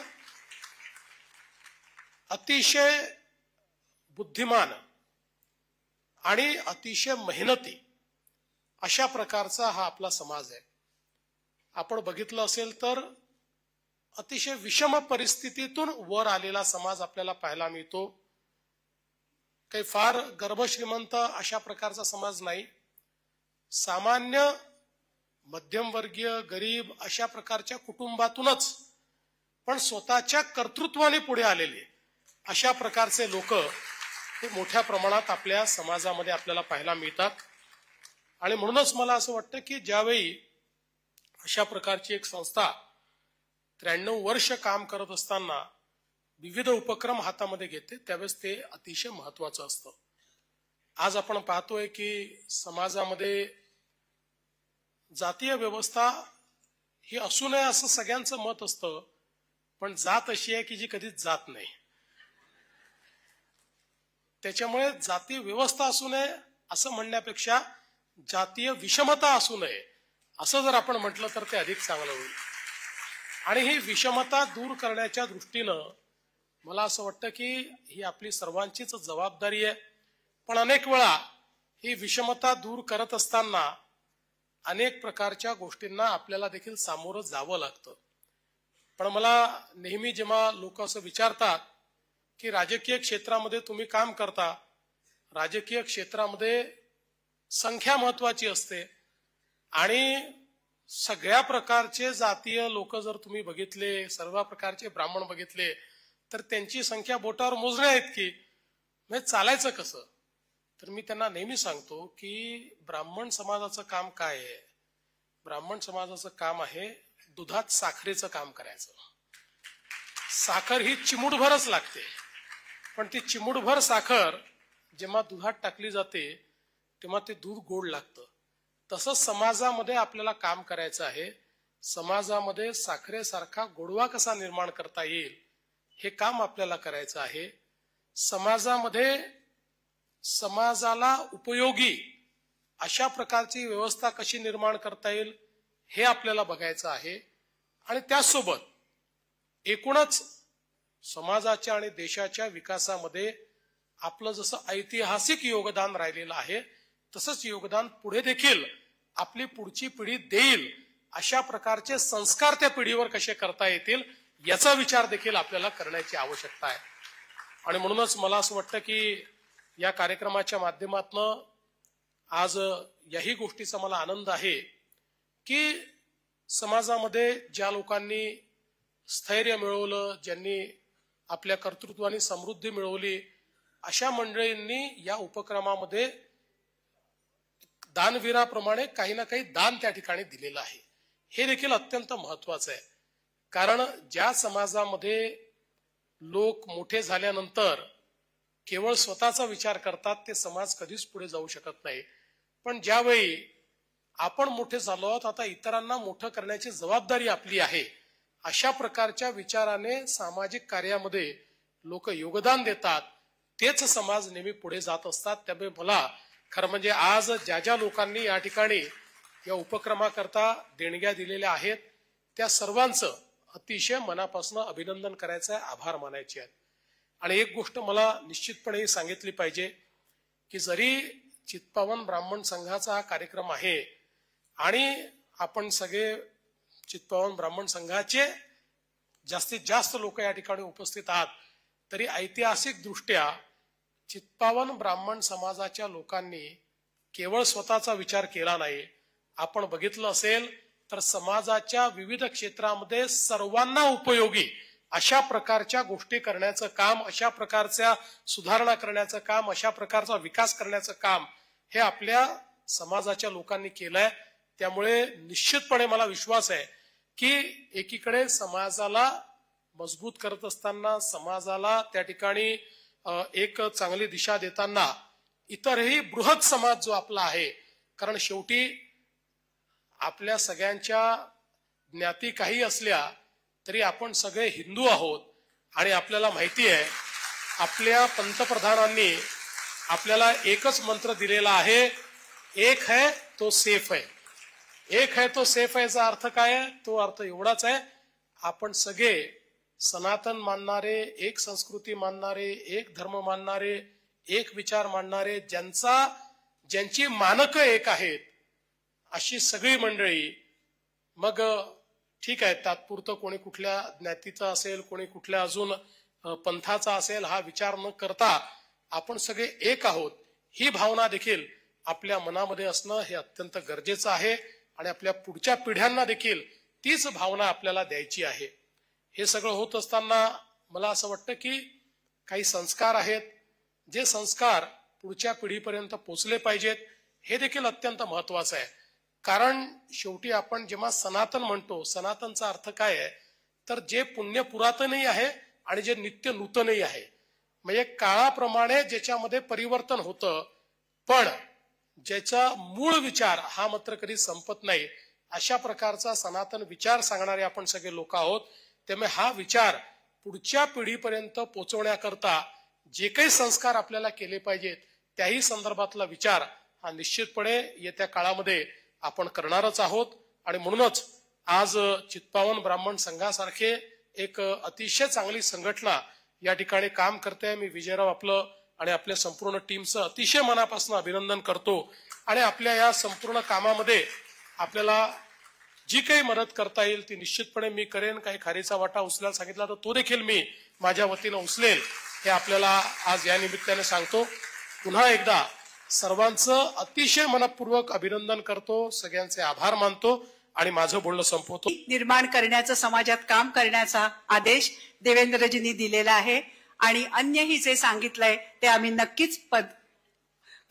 अतिशय बुद्धिमान आणि अतिशय मेहनती अशा प्रकारचा हा आपला समाज आहे. आपण बघितलं असेल तर अतिशय विषम परिस्थितीतून वर आलेला समाज आपल्याला पाहायला मिळतो. काही फार गर्भश्रीमंत अशा प्रकारचा समाज नाही. सामान्य मध्यमवर्गीय गरीब अशा प्रकारच्या कुटुंबातूनच पण स्वतःच्या कर्तृत्वाने पुढे आलेले अशा प्रकारचे लोक हे मोठ्या प्रमाणात आपल्या समाजामध्ये आपल्याला पाहायला मिळतात. आणि म्हणूनच मला असं वाटतं की ज्यावेळी अशा प्रकारची एक संस्था 93 वर्ष काम करत असताना विविध उपक्रम हातामध्ये घेते त्यावेळेस ते अतिशय महत्वाचं असतं. आज आपण पाहतोय की समाजामध्ये जातीय व्यवस्था ही असू नये असं सगळ्यांचं मत असतं, पण जात अशी आहे की जी कधीच जात नाही. त्याच्यामुळे जातीय व्यवस्था असू नये असं म्हणण्यापेक्षा जातीय विषमता असू नये असं जर आपण म्हटलं तर ते अधिक चांगलं होईल. आणि ही विषमता दूर करण्याच्या दृष्टीनं मला असं वाटतं की ही आपली सर्वांचीच जबाबदारी आहे. पण अनेक वेळा ही विषमता दूर करत असताना अनेक प्रकारच्या गोष्टींना आपल्याला देखील सामोरं जावं लागतं. पण मला नेहमी जेव्हा लोक असं विचारतात की राजकीय क्षेत्रामध्ये तुम्ही काम करता, राजकीय क्षेत्रामध्ये संख्या महत्वाची असते आणि सगळ्या प्रकारचे जातीय लोक जर तुम्ही बघितले, सर्व प्रकारचे ब्राह्मण बघितले तर त्यांची संख्या बोटावर मोजण्या इतकी, म्हणजे चालायचं कसं? तर मी त्यांना नेहमी सांगतो की ब्राह्मण समाजाचं काम काय आहे? ब्राह्मण समाजाचं काम आहे दुधात साखरेचं काम करायचं. साखर ही चिमूटभरच लागते, पण ती चिमूटभर साखर जेव्हा दुधात टाकली जाते तेव्हा ते दूध गोड लागतं. तसंच समाजामध्ये आपल्याला काम करायचं आहे. समाजामध्ये साखरेसारखा गोडवा कसा निर्माण करता येईल हे काम आपल्याला करायचं आहे. समाजामध्ये समाजाला उपयोगी अशा प्रकारची व्यवस्था कशी निर्माण करता येईल हे आपल्याला बघायचं आहे. आणि त्यासोबत एकूणच समाजाच्या आणि देशाच्या विकासामध्ये आपलं जसं ऐतिहासिक योगदान राहिलेलं आहे तसंच योगदान पुढे देखील आपली पुढची पिढी देईल अशा प्रकारचे संस्कार त्या पिढीवर कसे करता येतील याचा विचार देखील आपल्याला करण्याची आवश्यकता आहे. आणि म्हणूनच मला असं वाटतं की या कार्यक्रमाच्या माध्यमातून आज याही गोष्टीचा मला आनंद आहे की समाजामध्ये ज्या लोकांनी स्थैर्य मिळवलं, ज्यांनी आपल्या कर्तृत्वाने समृद्धी मिळवली, अशा मंडळींनी या उपक्रमामध्ये दानवीराप्रमाणे काही ना काही दान त्या ठिकाणी दिलेलं आहे. हे देखील अत्यंत महत्वाचं आहे. कारण ज्या समाजामध्ये लोक मोठे झाल्यानंतर केवळ स्वतःचा विचार करतात ते समाज कधीच पुढे जाऊ शकत नाही. पण ज्यावेळी आपण मोठे झालो आहोत, आता इतरांना मोठं करण्याची जबाबदारी आपली आहे, अशा प्रकारच्या विचाराने सामाजिक कार्यामध्ये लोक योगदान देतात, तेच समाज नेहमी पुढे जात असतात. त्यामुळे मला खरं म्हणजे आज ज्या ज्या लोकांनी या ठिकाणी या उपक्रमाकरता देणग्या दिलेल्या आहेत त्या सर्वांचं अतिशय मनापासून अभिनंदन करायचं आहे, आभार मानायचे आहेत. आणि एक गोष्ट मला निश्चितपणे सांगितली पाहिजे की जरी चित्पावन ब्राह्मण संघाचा हा कार्यक्रम आहे आणि आपण सगळे चित्पावन ब्राह्मण संघाचे जास्तीत जास्त लोक या ठिकाणी उपस्थित आहात, तरी ऐतिहासिक दृष्ट्या चित्पावन ब्राह्मण समाजाच्या लोकांनी केवळ स्वतःचा विचार केला नाही. आपण बघितलं असेल तर समाजाच्या विविध क्षेत्रामध्ये सर्वांना उपयोगी अशा प्रकारच्या गोष्टी करण्याचं काम, अशा प्रकारच्या सुधारणा करण्याचं काम, अशा प्रकारचा विकास करण्याचं काम हे आपल्या समाजाच्या लोकांनी केलंय. त्यामुळे निश्चितपणे मला विश्वास आहे की एकीकडे समाजाला मजबूत करत असताना, समाजाला त्या ठिकाणी एक चांगली दिशा देताना इतरही बृहत समाज जो आपला आहे, कारण शेवटी आपल्या सगळ्यांच्या ज्ञाती काही असल्या तरी आपण सगळे हिंदू आहोत आणि आपल्याला माहिती आहे आपल्या पंतप्रधानांनी आपल्याला एकच मंत्र दिलेला आहे, एक है तो सेफ है. एक है तो सेफ है चा अर्थ काय आहे? तो अर्थ एवढाच आहे, आपण सगळे सनातन मानणारे, एक संस्कृती मानणारे, एक धर्म मानणारे, एक विचार मानणारे, ज्यांची मानकं एक आहेत, अशी सगळी मंडळी. मग ठीक आहे, तात्पुरतं कोणी कुठल्या ज्ञातीचा असेल, कोणी कुठल्या अजून पंथाचा असेल, हा विचार न करता आपण सगळे एक आहोत, ही भावना देखील आपल्या मनामध्ये असणं हे अत्यंत गरजेचं आहे. आणि आपल्या पुढच्या पिढ्यांना देखील तीच भावना आपल्याला द्यायची आहे. हे सगळं होत असताना मला असं वाटतं की काही संस्कार आहेत, जे संस्कार पुढच्या पिढीपर्यंत पोचले पाहिजेत, हे देखील अत्यंत महत्वाचं आहे. कारण शेवटी आपण जेव्हा सनातन म्हणतो, सनातनचा अर्थ काय आहे, तर जे पुण्य पुरातनही आहे आणि जे नित्य नूतनही आहे. म्हणजे काळाप्रमाणे ज्याच्यामध्ये परिवर्तन होतं, पण ज्याचा मूळ विचार हा मात्र कधी संपत नाही, अशा प्रकारचा सनातन विचार सांगणारे आपण सगळे लोक आहोत. त्यामुळे हा विचार पुढच्या पिढीपर्यंत पोहोचवण्याकरता जे काही संस्कार आपल्याला केले पाहिजेत, त्याही संदर्भातला विचार हा निश्चितपणे येत्या काळामध्ये आपण करणारच आहोत. आणि म्हणूनच आज चित्पावन ब्राह्मण संघासारखे एक अतिशय चांगली संघटना या ठिकाणी काम करते. मी विजयराव आपलं आणि आपल्या संपूर्ण टीमचं अतिशय मनापासून अभिनंदन करतो. आणि आपल्या या संपूर्ण कामामध्ये आपल्याला जी काही मदत करता येईल ती निश्चितपणे मी करेन. काही खारीचा वाटा उचलायला सांगितला तर तो देखील मी माझ्या वतीनं उचलेल, हे आपल्याला आज या निमित्ताने सांगतो. पुन्हा एकदा सर्वांचं अतिशय मनपूर्वक अभिनंदन करतो, सगळ्यांचे आभार मानतो आणि माझं बोलणं संपवतो. निर्माण करण्याचं, समाजात काम करण्याचा आदेश देवेंद्रजींनी दिलेला आहे आणि अन्यही जे सांगितलंय ते आम्ही नक्कीच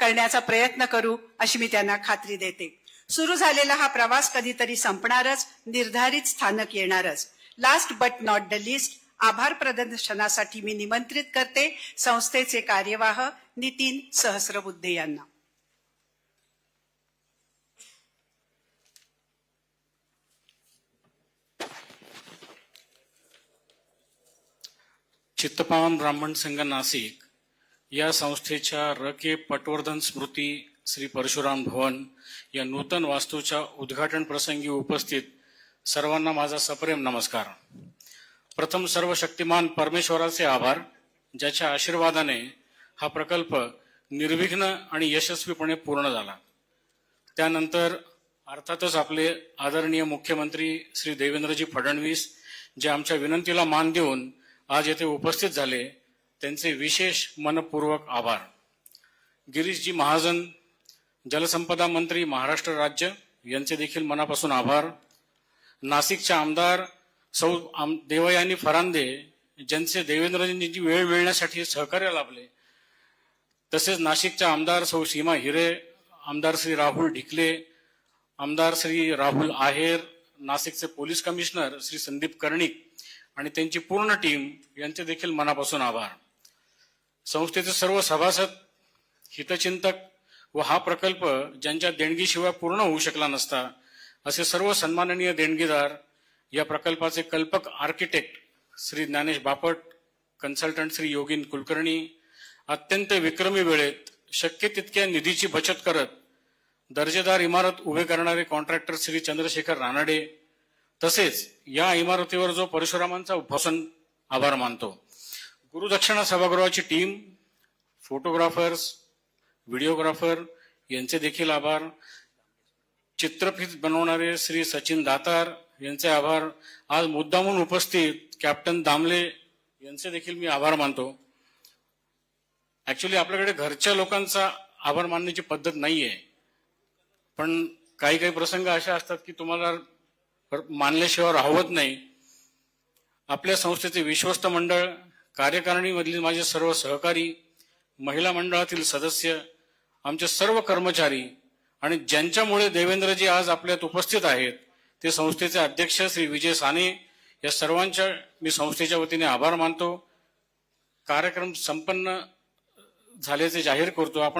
करण्याचा प्रयत्न करू, अशी मी त्यांना खात्री देते. सुरू झालेला हा प्रवास कधीतरी संपणारच, निर्धारित स्थानक येणारच. Last but not the list, आभार प्रदर्शनासाठी मी निमंत्रित करते संस्थेचे कार्यवाह नितीन सहस्रबुद्धे यांना. चित्तपावन ब्राह्मण संघ नाशिक या संस्थेच्या रके पटवर्धन स्मृती श्री परशुराम भवन या नूतन वास्तूच्या उद्घाटन प्रसंगी उपस्थित सर्वांना माझा सप्रेम नमस्कार. प्रथम सर्व शक्तिमान परमेश्वराचे आभार, ज्याच्या आशीर्वादाने हा प्रकल्प निर्विघ्न आणि यशस्वीपणे पूर्ण झाला. त्यानंतर अर्थातच आपले आदरणीय मुख्यमंत्री श्री देवेंद्रजी फडणवीस, जे आमच्या विनंतीला मान देऊन आज येथे उपस्थित झाले, त्यांचे विशेष मनपूर्वक आभार. गिरीशजी महाजन, जलसंपदा मंत्री महाराष्ट्र राज्य, यांचे देखील मनापासून आभार. नाशिकच्या आमदार सौ देवयानी फरांदे, ज्यांचे देवेंद्रजींची वेळ मिळण्यासाठी सहकार्य लाभले. तसेच नाशिकच्या आमदार सौ सीमा हिरे, आमदार श्री राहुल ढिकले, आमदार श्री राहुल आहेर, नाशिकचे पोलीस कमिशनर श्री संदीप कर्णिक आणि त्यांची पूर्ण टीम, यांचे देखील मनापासून आभार. संस्थेचे सर्व सभासद, हितचिंतक व हा प्रकल्प ज्यांच्या देणगीशिवाय पूर्ण होऊ शकला नसता, असे सर्व सन्माननीय देणगीदार, या प्रकल्पाचे कल्पक आर्किटेक्ट श्री ज्ञानेश बापट, कन्सल्टंट श्री योगीन कुलकर्णी, अत्यंत विक्रमी वेळेत शक्य तितक्या निधीची बचत करत दर्जेदार इमारत उभे करणारे कॉन्ट्रॅक्टर श्री चंद्रशेखर रानडे, तसेच या इमारतीवर जो परशुरामांचा उद्भासन आभार मानतो. गुरुदक्षिणा सभागृहाची टीम, फोटोग्राफर्स, व्हिडिओग्राफर यांचे देखील आभार. चित्रफित बनवणारे श्री सचिन दातार यांचे आभार. आज मुद्दामून उपस्थित कॅप्टन दामले यांचे देखील मी आभार मानतो. ऍक्च्युली आपल्याकडे घरच्या लोकांचा आभार मानण्याची पद्धत नाहीये, पण काही काही प्रसंग असे असतात की तुम्हाला मानल्याशिवाय राहवत नाही. आपल्या संस्थेचे विश्वस्त मंडळ, कार्यकारिणीमधील माझे सर्व सहकारी, महिला मंडळातील सदस्य, आमचे सर्व कर्मचारी आणि ज्यांच्यामुळे देवेंद्रजी आज आपल्यात उपस्थित आहेत, ते संस्थेचे अध्यक्ष श्री विजय साने, या सर्वांच्या मी संस्थेच्या वतीने आभार मानतो. कार्यक्रम संपन्न झाल्याचे जाहीर करतो. आपण